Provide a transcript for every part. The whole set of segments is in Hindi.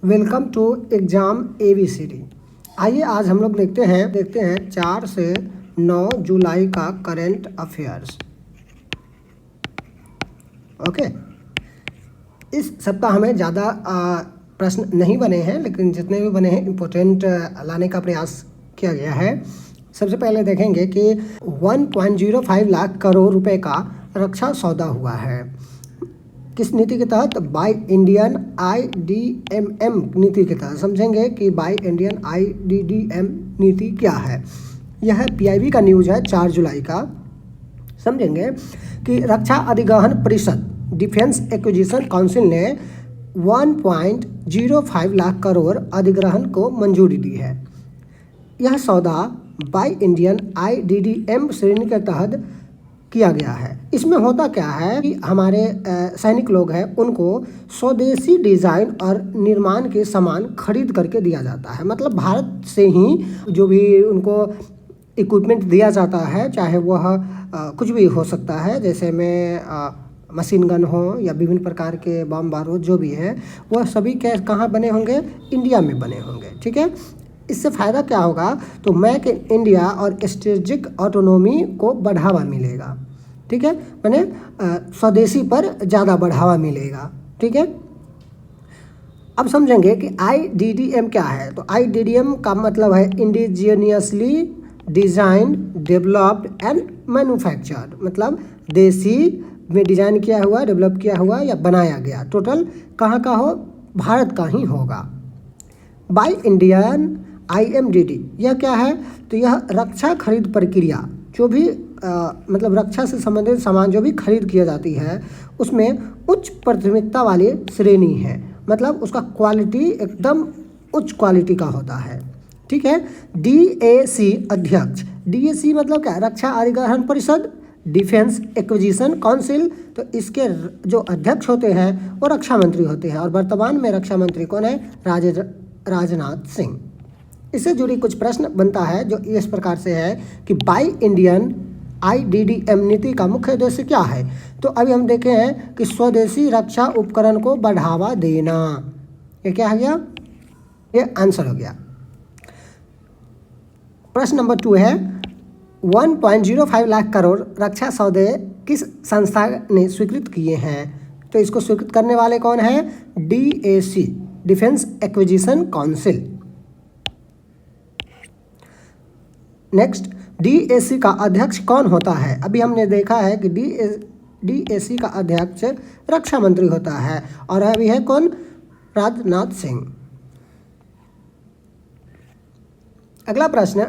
Welcome to exam ABCD। आइए आज हम लोग देखते हैं 4 से 9 जुलाई का करंट अफेयर्स। ओके, इस सप्ताह हमें ज़्यादा प्रश्न नहीं बने हैं, लेकिन जितने भी बने हैं इम्पोर्टेंट लाने का प्रयास किया गया है। सबसे पहले देखेंगे कि 1.05 लाख करोड़ रुपए का रक्षा सौदा हुआ है। किस नीति के तहत? बाय इंडियन IDDM नीति के तहत। समझेंगे कि बाय इंडियन IDDM नीति क्या है। यह PIB का न्यूज़ है 4 जुलाई का। समझेंगे कि रक्षा अधिग्रहण परिषद डिफेंस एक्विजिशन काउंसिल ने 1.05 लाख करोड़ अधिग्रहण को मंजूरी दी है। यह सौदा बाय इंडियन IDDM श्रेणी के तहत किया गया है। इसमें होता क्या है कि हमारे सैनिक लोग हैं, उनको स्वदेशी डिज़ाइन और निर्माण के सामान खरीद करके दिया जाता है। मतलब भारत से ही जो भी उनको इक्विपमेंट दिया जाता है, चाहे वह कुछ भी हो सकता है, जैसे में मशीन गन हो या विभिन्न प्रकार के बम बारूद जो भी है, वह सभी कहाँ बने होंगे? इंडिया में बने होंगे। ठीक है, इससे फ़ायदा क्या होगा? तो मेक इन इंडिया और स्ट्रेटेजिक ऑटोनॉमी को बढ़ावा मिलेगा। ठीक है, माने स्वदेशी पर ज़्यादा बढ़ावा मिलेगा। ठीक है, अब समझेंगे कि IDDM क्या है। तो IDDM का मतलब है indigenously design developed and manufactured, मतलब देसी में डिज़ाइन किया हुआ, डेवलप किया हुआ या बनाया गया। टोटल कहाँ का हो? भारत का ही होगा। बाय इंडियन IMDD यह क्या है? तो यह रक्षा खरीद प्रक्रिया, जो भी मतलब रक्षा से संबंधित सामान जो भी खरीद किया जाती है, उसमें उच्च प्राथमिकता वाली श्रेणी है। मतलब उसका क्वालिटी एकदम उच्च क्वालिटी का होता है। ठीक है, DAC अध्यक्ष, DAC मतलब क्या? रक्षा अधिग्रहण परिषद डिफेंस एक्विजिशन काउंसिल। तो इसके जो अध्यक्ष होते हैं वो रक्षा मंत्री होते हैं, और वर्तमान में रक्षा मंत्री कौन है? राजनाथ सिंह। इससे जुड़ी कुछ प्रश्न बनता है जो इस प्रकार से है कि बाय इंडियन IDDM नीति का मुख्य उद्देश्य क्या है। तो अभी हम देखे हैं कि स्वदेशी रक्षा उपकरण को बढ़ावा देना। ये क्या हो गया? ये आंसर हो गया। प्रश्न नंबर 2 है 1.05 लाख करोड़ रक्षा सौदे किस संस्था ने स्वीकृत किए हैं? तो इसको स्वीकृत करने वाले कौन है? DAC defence acquisition council. Next, DAC का अध्यक्ष कौन होता है? अभी हमने देखा है कि DAC का अध्यक्ष रक्षा मंत्री होता है, और अभी है कौन? राजनाथ सिंह। अगला प्रश्न,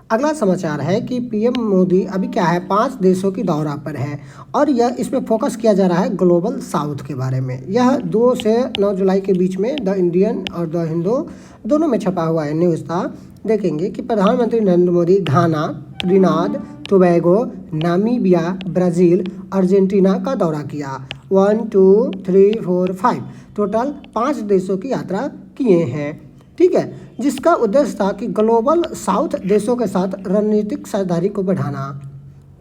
अगला समाचार है कि PM मोदी अभी क्या है? 5 देशों की दौरा पर है, और यह इसमें फोकस किया जा रहा है ग्लोबल साउथ के बारे में। यह 2 से 9 जुलाई के बीच में द इंडियन और द हिंदू दोनों में छपा हुआ है न्यूज़ था। देखेंगे कि प्रधानमंत्री Narendra Modi Ghana, Trinidad Tobago, Namibia, Brazil, Argentina का दौरा किया। 1 2 3 4 5 टोटल 5 देशों की यात्रा किए हैं। ठीक है, जिसका उद्देश्य था कि ग्लोबल साउथ देशों के साथ रणनीतिक साझेदारी को बढ़ाना।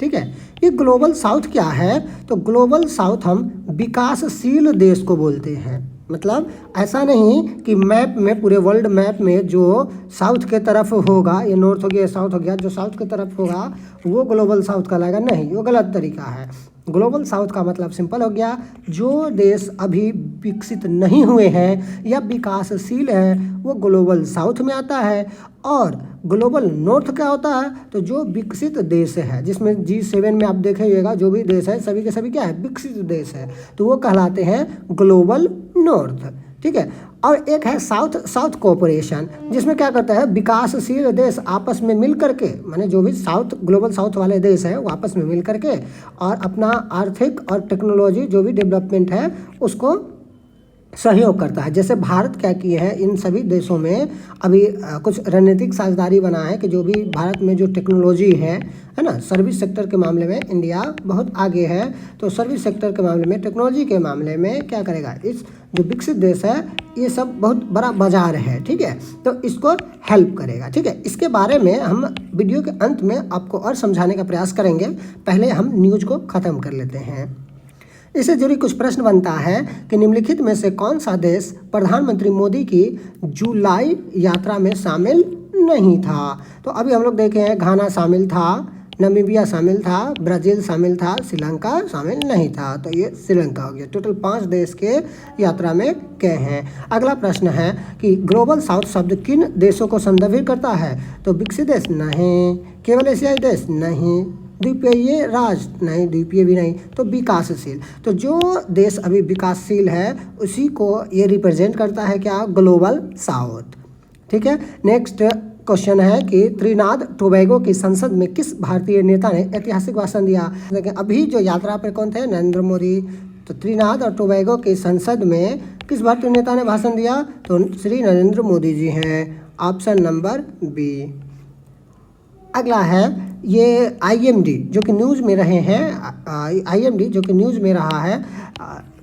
ठीक है, ये ग्लोबल साउथ क्या है? तो ग्लोबल साउथ हम विकासशील देश को बोलते हैं। मतलब ऐसा नहीं कि मैप में, पूरे वर्ल्ड मैप में जो साउथ के तरफ होगा, ये नॉर्थ हो गया, साउथ हो गया, जो साउथ की तरफ होगा वो ग्लोबल साउथ कहलाएगा। नहीं, वो गलत तरीका है। ग्लोबल साउथ का मतलब सिंपल हो गया, जो देश अभी विकसित नहीं हुए हैं या विकासशील हैं वो ग्लोबल साउथ में आता है। और ग्लोबल नॉर्थ क्या होता है? तो जो विकसित देश है, जिसमें G7 में आप देखेंगे जो भी देश है सभी के सभी क्या है? विकसित देश है, तो वो कहलाते हैं ग्लोबल नॉर्थ। ठीक है, और एक है साउथ कोऑपरेशन, जिसमें क्या करता है? विकासशील देश आपस में मिल करके, माने जो भी ग्लोबल साउथ वाले देश हैं वो आपस में मिल करके और अपना आर्थिक और टेक्नोलॉजी जो भी डेवलपमेंट है उसको सहयोग करता है। जैसे भारत क्या किए हैं, इन सभी देशों में अभी कुछ रणनीतिक साझेदारी बना है कि जो भी भारत में जो टेक्नोलॉजी है ना, सर्विस सेक्टर के मामले में इंडिया बहुत आगे है। तो सर्विस सेक्टर के मामले में, टेक्नोलॉजी के मामले में क्या करेगा? इस जो विकसित देश है ये सब बहुत बड़ा बाजार है। ठीक है, तो इसको हेल्प करेगा। ठीक है, इसके बारे में हम वीडियो के अंत में आपको और समझाने का प्रयास करेंगे। पहले हम न्यूज़ को ख़त्म कर लेते हैं। इससे जुड़ी कुछ प्रश्न बनता है कि निम्नलिखित में से कौन सा देश प्रधानमंत्री मोदी की जुलाई यात्रा में शामिल नहीं था। तो अभी हम लोग देखे हैं घाना शामिल था, नामीबिया शामिल था, ब्राज़ील शामिल था, श्रीलंका शामिल नहीं था। तो ये श्रीलंका हो गया। टोटल 5 देश के यात्रा में गए हैं। अगला प्रश्न है कि ग्लोबल साउथ शब्द किन देशों को संदर्भित करता है। तो विकसित देश नहीं, केवल एशियाई देश नहीं, द्वीपीय राज्य नहीं, द्वीपीय भी नहीं, तो विकासशील। तो जो देश अभी विकासशील है उसी को ये रिप्रेजेंट करता है क्या, ग्लोबल साउथ। ठीक है। नेक्स्ट क्वेश्चन है कि त्रिनाद टोबैगो की संसद में किस भारतीय नेता ने ऐतिहासिक भाषण दिया। देखिए अभी जो यात्रा पर कौन थे, नरेंद्र मोदी। तो त्रिनाद और टोबैगो की संसद में किस भारतीय नेता ने भाषण दिया, तो श्री नरेंद्र मोदी जी हैं। Option number B. अगला है ये आईएमडी जो कि न्यूज़ में रहे हैं, आईएमडी जो कि न्यूज़ में रहा है।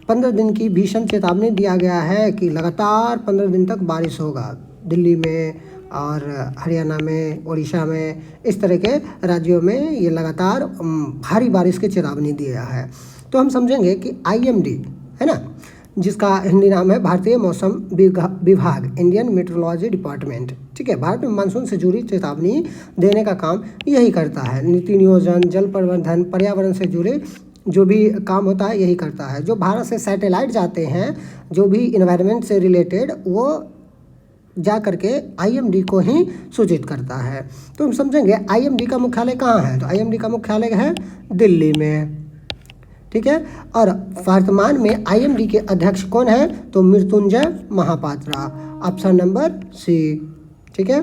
15 दिन की भीषण चेतावनी दिया गया है कि लगातार 15 दिन तक बारिश होगा दिल्ली में और हरियाणा में, उड़ीसा में, इस तरह के राज्यों में ये लगातार भारी बारिश की चेतावनी दिया है। तो हम समझेंगे कि आईएमडी है ना, जिसका हिंदी नाम है भारतीय मौसम विभाग, इंडियन मेट्रोलॉजी डिपार्टमेंट। ठीक है। भारत में मानसून से जुड़ी चेतावनी देने का काम यही करता है। नीति नियोजन, जल प्रबंधन, पर्यावरण से जुड़े जो भी काम होता है यही करता है। जो भारत से सैटेलाइट जाते हैं, जो भी इन्वायरमेंट से रिलेटेड, वो जा करके आईएमडी को ही सूचित करता है। तो हम समझेंगे आईएमडी का मुख्यालय कहाँ है। तो आईएमडी का मुख्यालय है दिल्ली में। ठीक है। और वर्तमान में आईएमडी के अध्यक्ष कौन है, तो Mrityunjay Mohapatra. Option number C. ठीक है।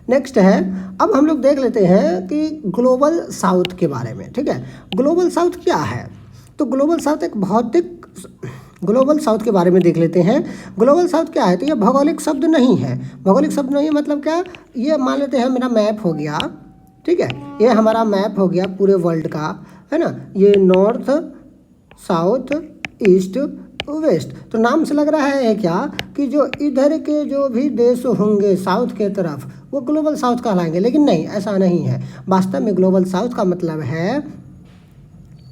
नेक्स्ट है, अब हम लोग देख लेते हैं कि ग्लोबल साउथ के बारे में। ठीक है। ग्लोबल साउथ क्या है। तो ग्लोबल साउथ एक भौतिक, ग्लोबल साउथ के बारे में देख लेते हैं। ग्लोबल साउथ क्या है, तो ये भौगोलिक शब्द नहीं है। भौगोलिक शब्द नहीं मतलब क्या, ये मान लेते हैं मेरा मैप हो गया। ठीक है। ये हमारा मैप हो गया पूरे वर्ल्ड का, है ना। ये नॉर्थ, साउथ, ईस्ट, वेस्ट। तो नाम से लग रहा है क्या कि जो इधर के जो भी देश होंगे साउथ के तरफ वो ग्लोबल साउथ कहलाएंगे, लेकिन नहीं, ऐसा नहीं है। वास्तव में ग्लोबल साउथ का मतलब है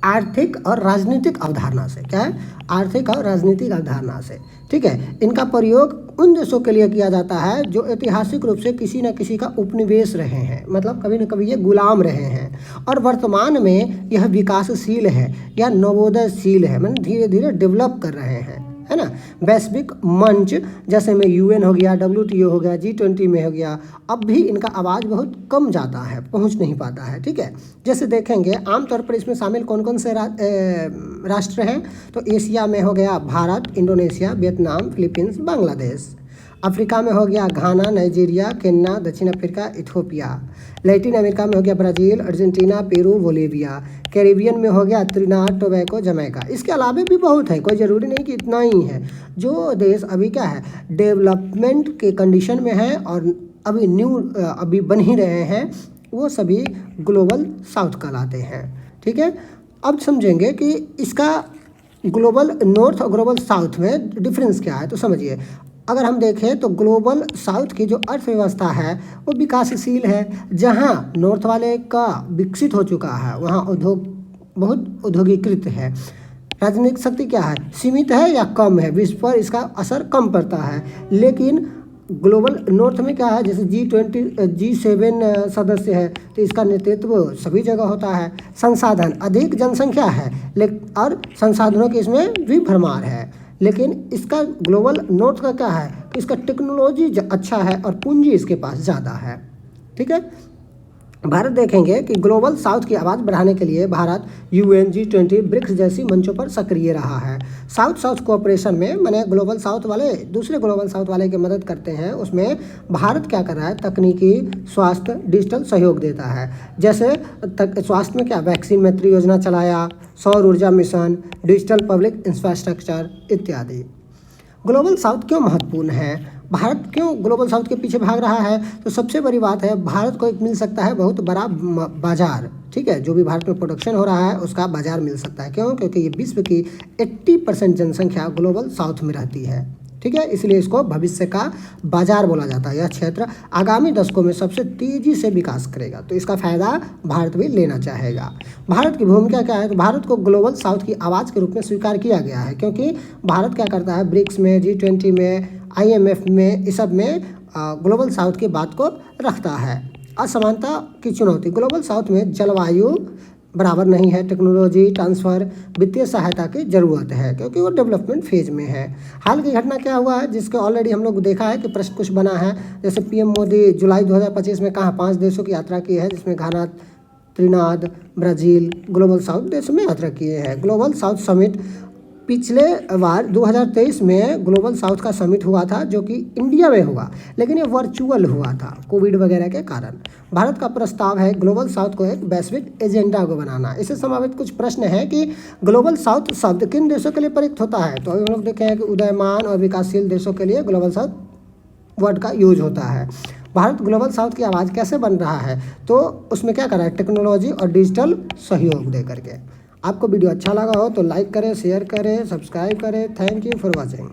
आर्थिक और राजनीतिक अवधारणा से। क्या है, आर्थिक और राजनीतिक अवधारणा से। ठीक है। इनका प्रयोग उन देशों के लिए किया जाता है जो ऐतिहासिक रूप से किसी न किसी का उपनिवेश रहे हैं, मतलब कभी न कभी ये गुलाम रहे हैं, और वर्तमान में यह विकासशील है या नवोदयशील है, मतलब धीरे धीरे डेवलप कर रहे हैं, है ना। वैश्विक मंच जैसे में यूएन हो गया, WTO हो गया, G20 में हो गया, अब भी इनका आवाज़ बहुत कम जाता है, पहुंच नहीं पाता है। ठीक है। जैसे देखेंगे आमतौर पर इसमें शामिल कौन कौन से राष्ट्र हैं, तो एशिया में हो गया Bharat, Indonesia, Vietnam, Philippines, Bangladesh. Africa में हो गया घाना, नाइजीरिया, केन्या, दक्षिण अफ्रीका, इथियोपिया। लैटिन अमेरिका में हो गया Brazil, Argentina, Peru, Bolivia. Caribbean में हो गया त्रिनाद टोबैगो, जमैका। इसके अलावा भी बहुत है, कोई ज़रूरी नहीं कि इतना ही है। जो देश अभी क्या है, डेवलपमेंट के कंडीशन में है और अभी बन ही रहे हैं, वो सभी ग्लोबल साउथ कहलाते हैं। ठीक है। अब समझेंगे कि इसका ग्लोबल नॉर्थ और ग्लोबल साउथ में डिफरेंस क्या है। तो समझिए, अगर हम देखें तो ग्लोबल साउथ की जो अर्थव्यवस्था है वो विकासशील है। जहां नॉर्थ वाले का विकसित हो चुका है, वहां उद्योग बहुत औद्योगिकृत है। राजनीतिक शक्ति क्या है, सीमित है या कम है, विश्व पर इसका असर कम पड़ता है। लेकिन ग्लोबल नॉर्थ में क्या है, जैसे G7 सदस्य है तो इसका नेतृत्व सभी जगह होता है। संसाधन, अधिक जनसंख्या है और संसाधनों की इसमें भी भरमार है। लेकिन इसका ग्लोबल नॉर्थ का क्या है कि इसका टेक्नोलॉजी अच्छा है और पूंजी इसके पास ज़्यादा है। ठीक है। भारत देखेंगे कि ग्लोबल साउथ की आवाज़ बढ़ाने के लिए भारत UN, G20, ब्रिक्स जैसी मंचों पर सक्रिय रहा है। साउथ साउथ कोऑपरेशन में मैंने ग्लोबल साउथ वाले दूसरे ग्लोबल साउथ वाले की मदद करते हैं, उसमें भारत क्या कर रहा है, तकनीकी, स्वास्थ्य, डिजिटल सहयोग देता है। जैसे स्वास्थ्य में क्या, वैक्सीन मैत्री योजना चलाया, सौर ऊर्जा मिशन, डिजिटल पब्लिक इंफ्रास्ट्रक्चर इत्यादि। ग्लोबल साउथ क्यों महत्वपूर्ण है, भारत क्यों ग्लोबल साउथ के पीछे भाग रहा है। तो सबसे बड़ी बात है, भारत को एक मिल सकता है बहुत बड़ा बाजार। ठीक है। जो भी भारत में प्रोडक्शन हो रहा है उसका बाजार मिल सकता है। क्यों, क्योंकि ये विश्व की 80% जनसंख्या ग्लोबल साउथ में रहती है। ठीक है, इसलिए इसको भविष्य का बाजार बोला जाता है। यह क्षेत्र आगामी दशकों में सबसे तेजी से विकास करेगा, तो इसका फायदा भारत भी लेना चाहेगा। भारत की भूमिका क्या है, तो भारत को ग्लोबल साउथ की आवाज़ के रूप में स्वीकार किया गया है, क्योंकि भारत क्या करता है, ब्रिक्स में, G20 में, IMF में, इस सब में ग्लोबल साउथ की बात को रखता है। असमानता की चुनौती, ग्लोबल साउथ में जलवायु बराबर नहीं है, टेक्नोलॉजी ट्रांसफ़र, वित्तीय सहायता की ज़रूरत है, क्योंकि वो डेवलपमेंट फेज में है। हाल की घटना क्या हुआ है, जिसके ऑलरेडी हम लोग देखा है कि प्रश्न कुछ बना है, जैसे PM मोदी जुलाई 2025 में कहाँ 5 देशों की यात्रा की है, जिसमें घाना, त्रिनाद, ब्राज़ील, ग्लोबल साउथ देशों में यात्रा किए हैं। ग्लोबल साउथ समिट, पिछले बार 2023 में ग्लोबल साउथ का समिट हुआ था, जो कि इंडिया में हुआ, लेकिन ये वर्चुअल हुआ था कोविड वगैरह के कारण। भारत का प्रस्ताव है ग्लोबल साउथ को एक वैश्विक एजेंडा को बनाना। इससे संबंधित कुछ प्रश्न है कि ग्लोबल साउथ शब्द किन देशों के लिए प्रयुक्त होता है, तो अभी हम लोग देखे हैं कि उदयमान और विकासशील देशों के लिए ग्लोबल साउथ वर्ड का यूज होता है। भारत ग्लोबल साउथ की आवाज़ कैसे बन रहा है, तो उसमें क्या करा है, टेक्नोलॉजी और डिजिटल सहयोग दे करके। आपको वीडियो अच्छा लगा हो तो लाइक करें, शेयर करें, सब्सक्राइब करें। Thank you for watching.